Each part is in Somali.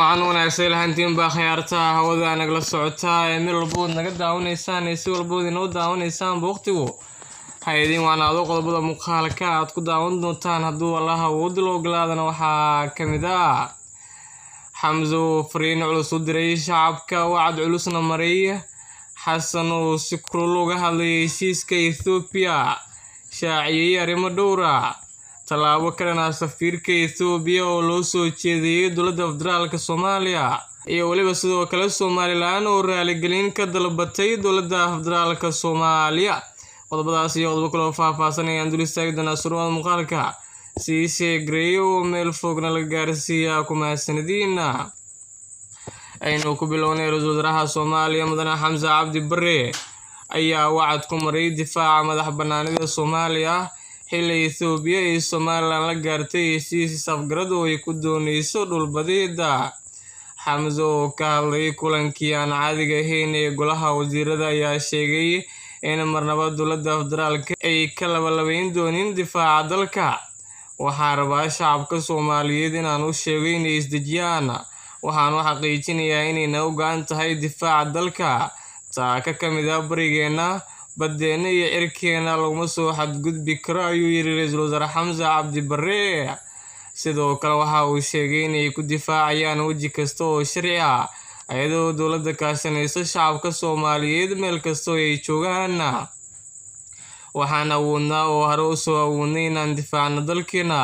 wacan wanaagsan lahaantiin baa khiyaarta hawada nagala socota meel walbood naga daawanaysaan si walbood inoo daawanaysaan waqtigu hay'adin waanaado qodobada muuqaalka aad ku daawan doontaan hadduu Allah uu dilo ogolaadana waxaa kamid ah Hamzo fariin culus u diray shacabka wacd culusna maray xasan oo si kulul uga hadlayay heshiiska Ethiopia shaaciyay arrimo dhowra talaabo kalena safiirka Ethiopia oo loo soo jeediyay dowladda federaalka Soomaaliya iyo waliba sidoo kale Somaliland oo raaligelin ka dalbatay dowladda federaalka Soomaaliya qodobadaas iyo qodobo kale oo faahfaahsan ayaan dul istaagi doonaa surwada muuqaalka si sheegreeyo meel fogna la gaarsiiyaa kuma sanadiina aynu ku bilownay ra'iisul wasaaraha Soomaaliya mudane Xamza Cabdi Barre ayaa wacd ku maray difaaca madax bannaanida Soomaaliya xilli Ethiopia iyo Somaliland la gaartay heshiis safgarad oo ay ku doonayso dhul badeeda Hamza oo ka hadlay kulankii aan caadiga ahayn ee golaha wasiirada ayaa sheegay in marnaba dowladda federaalka ay ka labalabayn doonin difaaca dalka waxaa rabaa shacabka Soomaaliyeed inaan u sheegay inay isdejiyaan waxaan xaqiijinayaa inay u go'an tahay difaaca dalka taa ka mid ah barigeena badeena iyo cirkeena laguma soo xadgudbi karo ayuu yiri ra'iisul wasaare Xamza Cabdi Barre sidoo kale waxa uu sheegay inay ku difaacayaan waji kasta oo sharci ah ayadoo dowladda kaashanaysa shacabka Soomaaliyeed meel kasta oo ay joogaan waxaan awoodnaa oo hore u soo awoodnay inaan difaacno dalkeena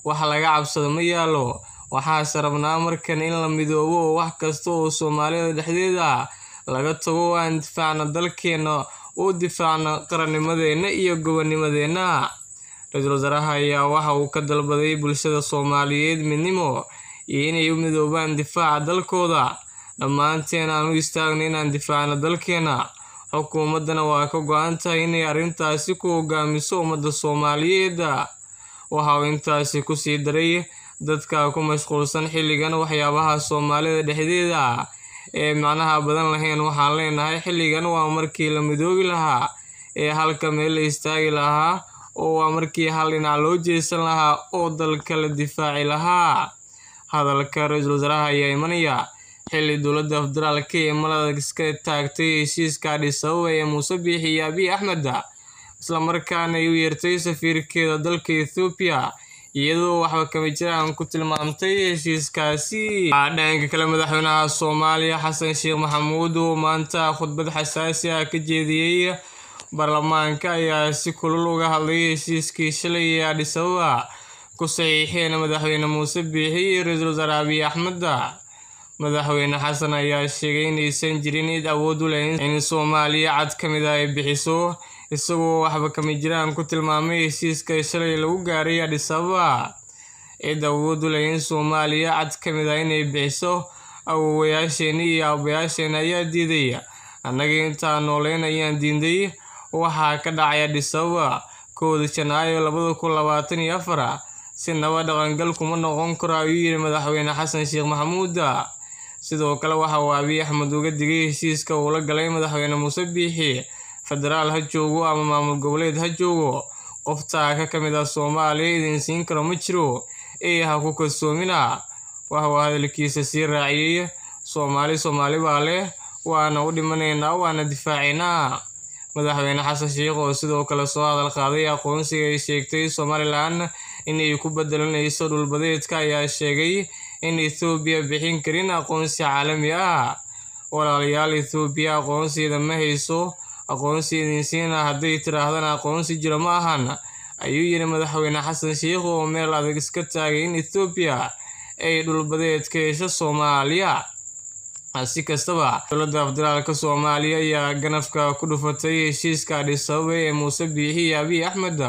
wax laga cabsado ma yaalo waxaan rabnaa markan in la midoobo oo wax kasta oo Soomaalida dhexdeeda laga tago aan difaacno dalkeena oo difaacno qarannimadeena iyo gobonnimadeena ra'iisul wasaaraha ayaa waxa uu ka dalbaday bulshada Soomaaliyeed midnimo iyo inay u midoobaan difaaca dalkooda dhammaanteen aan u istaagno inaan difaacno dalkeena xukuumadana waa ka go'an tahay inay arrintaasi ku hogaamiso ummadda Soomaaliyeed waxa uu intaasi ku sii daray dadka ku mashquulsan xilligan waxyaabaha Soomaalida dhexdeeda ee macnaha badan lahayn waxaan leenahay xilligan waa markii la midoobi lahaa ee halka meel la istaagi lahaa oo waa markii hal dhinac loo jeesan lahaa oo dalka la difaaci lahaa hadalka ra'iisul wasaaraha ayaa imanaya xilli dowladda federaalka ee malada iska taagtay heshiiska Addis Ababa ee Muuse Biixi iyo Abiy Ahmed isla markaana ay u yeertay safiirkeeda dalka Ethiopia iyadoo waxba kama jiraan ku tilmaamtay heshiiskaasi dhanka kale madaxweynaha Soomaaliya Xasan Sheekh Maxamuud oo maanta khudbad xasaasi ah ka jeediyay baarlamaanka ayaa si kulul uga hadlay heshiiskii shalay ee Addis Ababa ku saxiixeen madaxweyne Muuse Biixi iyo ra'iisul wasaare Abiy Ahmed madaxweyne Xasan ayaa sheegay in aysan jirin awood u leh in Soomaaliya cad kamid ah ay bixiso isagoo waxba kama jiraan ku tilmaamay heshiiska shalay lagu gaaray Addis Ababa awood u leh in Soomaaliya cad kamid ah inay bixiso awoowayaasheen iyo aabayaasheen ayaa diiday annaga intaan nooleen ayaan diiday waxa ka dhacay Addis Ababa 1 Janaayo 2024 si nabad dhaqangal kuma noqon karo ayuu yiri madaxweyne Xasan Sheekh Maxamuud sidoo kale waxa uu Abiy Ahmed uga digay heshiiska uu la galay madaxweyne Muuse Biixi federaal ha joogo ama maamul goboleed ha joogo qofta ka mid ah Soomaaliya idin siin karo ma jiro ha ku kalsoomina waxa uu hadalkiisa sii raaciyay Soomaali baa leh waana u dhimanaynaa waana difaacinaa madaxweyne Xasan Sheekh oo sidoo kale soo hadal qaaday aqoonsiga ay sheegtay Somaliland inay ku bedelanayso dhul badeedka ayaa sheegay in Ethiopia bixin karin aqoonsi caalami ah walaalayaal Ethiopia aqoonsiga ma hayso aqoonsiga siina haday tiraahdaan aqoonsi jira ma ahan ayuu yiri madaxweyne Xasan Sheekh oo meel adag iska taagay in Ethiopia ay dhul badeedka hesho Soomaaliya si kastaba dowladda federaalka Soomaaliya ayaa ganafka ku dhufatay heshiiska Addis Ababa ee Muuse Biixi iyo Abiy Ahmed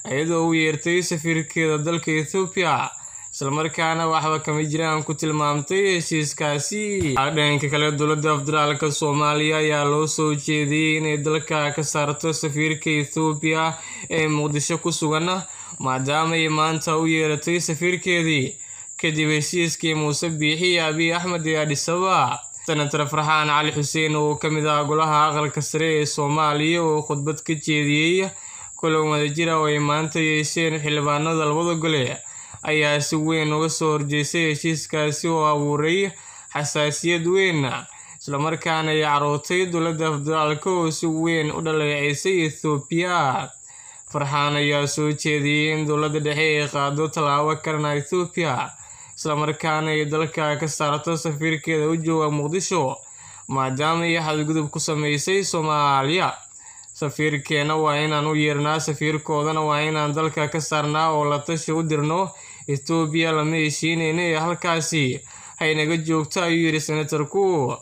ayadoo u yeertay safiirkeeda dalka Ethiopia isla markaana waxba kama jiraan ku tilmaamtay heshiiskaasi dhanka kale dowladda federaalka Soomaaliya ayaa loo soo jeediyay inay dalka ka saarto safiirka Ethiopia ee Muqdisho ku sugan maadaama ay maanta u yeeratay safiirkeedii kadib heshiiskii Muuse Biixi iyo Abiy Ahmed ee Addis Ababa Senator Farxaan Cali Xuseen oo kamid ah golaha aqalka sare ee Soomaaliya oo khudbad ka jeediyay kulan wadajir ah oo ay maanta yeesheen xildhibaanada labada gole ayaa si weyn uga soo horjeestay heshiiskaasi oo abuuray xasaasiyad weyn isla markaana ay carootay dowladda federaalka oo si weyn u dhaleeceysay Ethiopia. Farxaan ayaa soo jeediyay in dowladda dhexe ay qaado tallaabo ka dhan ah Ethiopia isla markaana ay dalka ka saarto safiirkeeda u jooga Muqdisho maadaama ay xadgudub ku sameysay Soomaaliya. Safiirkeena waa inaan u yeernaa, safiirkoodana waa inaan dalka ka saarnaa oo la tashi u dirno. Ethiopia lama heshiinayno halkaasi haynaga joogto ayuu yiri senatarku.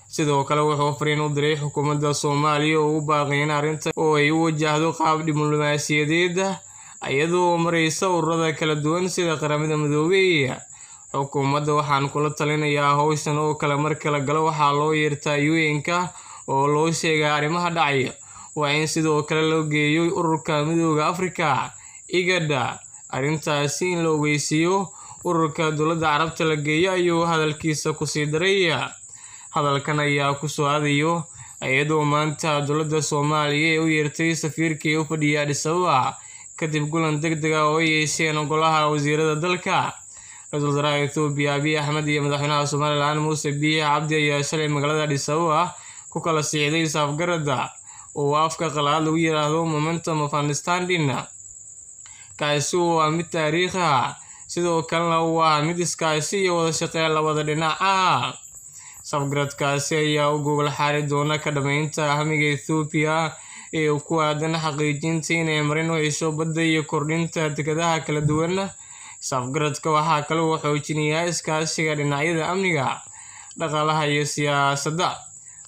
sidoo kale wuxuu fariin u diray xukuumadda Soomaaliya oo u baaqay in arrintan oo ay u wajahdo qaab diblomaasiyadeed iyadoo maraysa ururada kala duwan sida qaramada midoobay. Xukuumadda waxaan kula talinayaa hawshan oo kale marka la galo waxaa loo yeertaa UN-ka oo loo sheegay arrimaha dhacaya. Waa in sidoo kale loo geeyo ururka midowga Afrika IGAD arrintaasi in la ogeysiiyo ururka dowladda Carabta la geeyo ayuu hadalkiisa ku sii daray. Hadalkan ayaa ku soo aadayo iyadoo maanta dowladda Soomaaliya ay u yeertay safiirkii u fadhiyay Addis Ababa kadib kulan degdeg ah oo ay yeesheen golaha wasiirada dalka. Ra'iisul Wasaaraha Ethiopia Abiy Ahmed iyo madaxweynaha Somaliland Muuse Biixi Cabdi ayaa shalay magaalada Addis Ababa ku kala socday safgarada oo afka qalaad lagu yiraahdo Memorandum of Understanding kaasi oo ah mid taariikhi ah sidoo kalena waa mid iskaashi iyo wada shaqeyn labada dhinac ah. Safgaradkaasi ayaa u gogol xaari doona ka dhamaynta ahmiga Ethiopia ee ku aadan xaqiijinta inay marin u hesho badda iyo kordhinta dekedaha kala duwan. Safgaradka waxaa kale oo xoojinayaa iskaashiga dhinacyada amniga, dhaqaalaha iyo siyaasadda.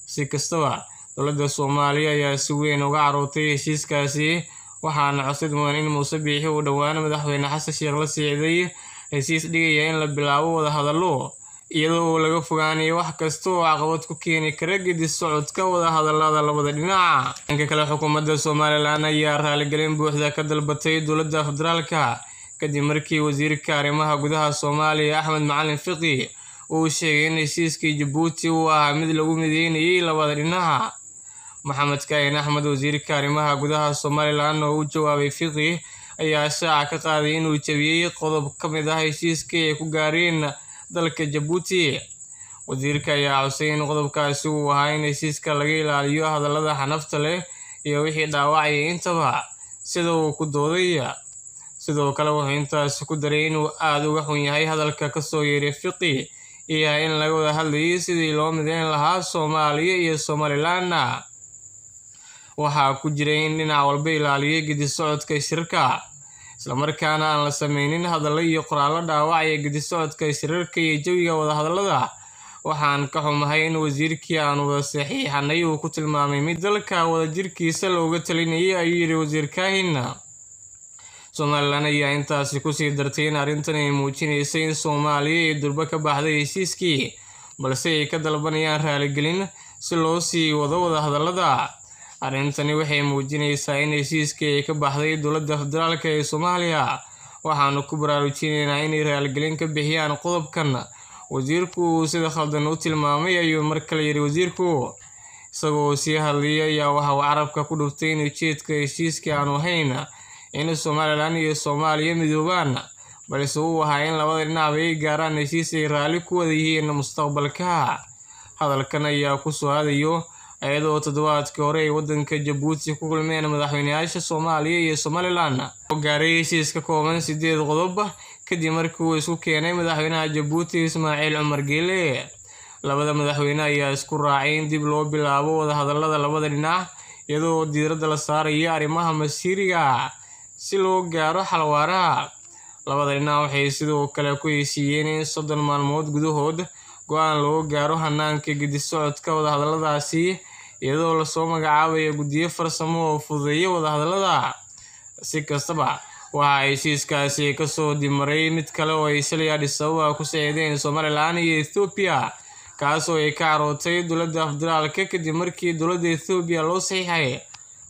Si kastaba dowladda Soomaaliya ayaa si weyn uga carootay heshiiskaasi waxaana codsid mudan in Muuse Biixi uu dhawaan madaxweyne Xasan Sheekh la socday heshiis dhigaya in la bilaabo wada hadallo iyadoo laga fogaanayo wax kasta oo caqabad ku keeni kara geedi socodka wada hadallada labada dhinac. Dhanka kale xukuumadda Somaliland ayaa raaligelin buuxda ka dalbatay dowladda federaalka kadib markii wasiirka arrimaha gudaha Soomaaliya Axmed Macalin Fiqi uu sheegay in heshiiskii Djibouti uu ahaa mid lagu mideynayay labada dhinac. Maxamed Kaahin Axmed wasiirka arrimaha gudaha Somaliland oo u jawaabay Fiqi ayaa shaaca ka qaaday inuu jabiyay qodob ka mid ah heshiiskii ay ku gaareen dalka Djibouti. Wasiirka ayaa codsaday in qodobkaasi uu ahaa in heshiiska laga ilaaliyo hadallada xanafta leh iyo wixii dhaawacaya intaba sida uu ku dooday. Sidoo kale wuxuu intaas ku daray inuu aad uga xun yahay hadalka ka soo yeeray Fiqi iyo in laga wada hadlayay sidii loo mideyn lahaa Soomaaliya iyo Somaliland. Waxaa ku jiray in dhinac walba ilaaliyo geedi socodka shirka isla markaana aan la sameynin hadallo iyo qoraallo dhaawacaya geedi socodka shirarka iyo jawiga wada hadallada. Waxaan ka xumahay in wasiirkii aan wada saxiixanay uu ku tilmaamay mid dalka wada jirkiisa looga talinayay ayuu yiri wasiir Kaahin. Somaliland ayaa intaasi ku sii dartay in arrintan ay muujinayso in Soomaaliya ay durba ka baxday heshiiskii balse ay ka dalbanayaan raaligelin si loo sii wado wada hadallada. Arrintani waxay muujinaysaa in heshiiskii ay ka baxday dowladda federaalka ee Soomaaliya. Waxaanu ku baraarujinaynaa inay raaligelin ka bixiyaan qodobkan wasiirku sida khaldan u tilmaamay ayuu mar kale yiri wasiirku. Isagoo sii hadlayay ayaa waxa uu carabka ku dhuftay in ujeedka heshiiska aanu ahayn in Somaliland iyo Soomaaliya midoobaan balse uu ahaa in labada dhinac ay gaaraan heshiis ay raali ku wada yihiin mustaqbalka. Hadalkan ayaa ku soo aadayo iyadoo toddobaadkii hore ay waddanka Djibouti ku kulmeen madaxweynayaasha Soomaaliya iyo Somaliland oo gaaray heshiis ka kooban 8 qodob kadib markii uu isku keenay madaxweynaha Djibouti Ismaaciil Cumar Geele. Labada madaxweyne ayaa isku raacay in dib loo bilaabo wada hadallada labada dhinac iyadoo diiradda la saarayo arrimaha masiiriga si loo gaaro xal waara. Labada dhinac waxay sidoo kale ku heshiiyeen in 30 maalmood gudahood go'aan loo gaaro hanaanka geedi socodka wada hadalladaasi iyadoo la soo magacaabayo guddiyo farsamo oo fududeeya wada hadallada. Si kastaba waxa heshiiskaasi ka soo dimaray mid kale oo ay shalay Addis Ababa ku socdeen Somaliland iyo Ethiopia kaas oo ay ka carootay dowladda federaalka kadib markii dowladda Ethiopia loo saxiixay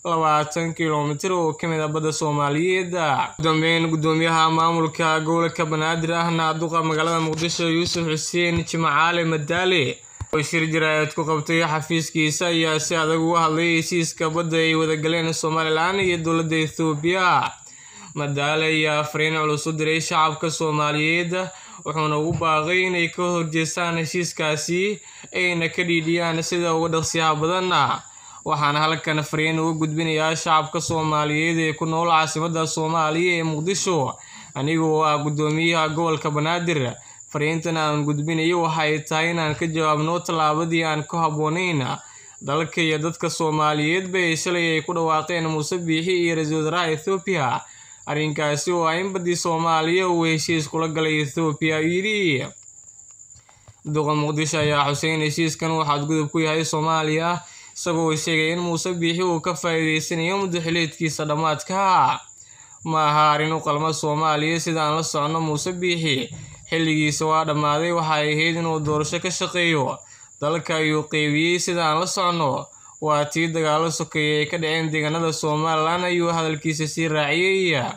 20 kiiloomitir oo ka mid ah badda Soomaaliyeed. Dambeyn gudoomiyaha maamulka gobolka Banaadir ahna duqa magaalada Muqdisho Yuusuf Xuseen Jimcaale Madaale oo shir jiraayad ku qabtay xafiiskiisa ayaa si adag uga hadlay heshiiska badda ay wada galeen Somaliland iyo dowladda Ethiopia. Madaale ayaa fariin culus u diray shacabka Soomaaliyeed wuxuuna ugu baaqay inay ka horjeestaan heshiiskaasi ayna ka dhiidhiyaan sida ugu dhaqsiyaha badan. Waxaan halkan fariin ugu gudbinayaa shacabka Soomaaliyeed ee ku nool caasimadda Soomaaliya ee Muqdisho anigoo ah gudoomiyaha gobolka Banaadir. Fariintan aan gudbinayo waxay tahay inaan ka jawaabno tallaabadii aan ku habboonayn dalka iyo dadka Soomaaliyeed bay shalay ay ku dhawaaqeen Muuse Biixi iyo ra'iisul wasaaraha Itoobiya arrinkaasi oo ay badii Soomaaliya uu heshiis kula galay Itoobiya yiri. Duqa Muqdisho ayaa Xuseen heshiiskan waxaa gudub ku yahay Soomaaliya isagoo sheegay in Muuse Biixi uu ka faa'iideysanayo muddaxileedkiisa dhamaadka. Ma aha arrin u qalma Soomaaliya sida aan la socono. Muuse Biixi xilligiisa waa dhamaaday, waxay ahayd inuu doorasho ka shaqeeyo dalka ayuu qaybiyay sida aan la socono. Waa tii dagaalo sokeeyay ka dhaceen deegaanada Somaliland ayuu hadalkiisa sii raaciyay.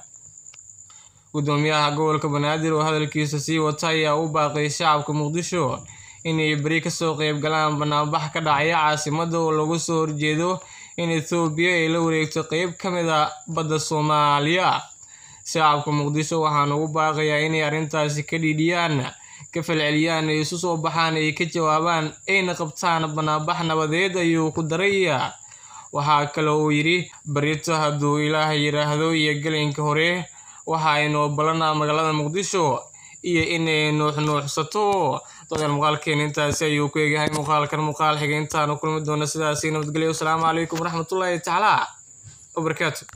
Gudoomiyaha gobolka Banaadir oo hadalkiisa sii wata ayaa u baaqay shacabka Muqdisho inay bari ka soo qayb galaan banaanbax ka dhacaya caasimadda oo lagu soo horjeedo in Itoobiya ay la wareegto qayb ka mid ah badda Soomaaliya. Shacabka Muqdisho waxaan ugu baaqayaa inay arrintaasi ka dhiidhiyaan, ka falceliyaan, ay isu soo baxaan, ay ka jawaabaan, ayna qabtaan banaanbax nabadeed ayuu ku daray. Waxaa kale oo yiri barito hadduu Ilaahay yiraahdo iyo gelinka hore waxa ay noo balanaa magaalada Muqdisho iyo inay nuuxnuuxsato. dadka muuqaalkeen intaasi ayuu ku eegahay muuqaalkan muuqaal xigeentaan kulmi doona sidaas nabadgelyo. Assalaamu calaykum waraxmatullaahi tacaala wabarakaatuh.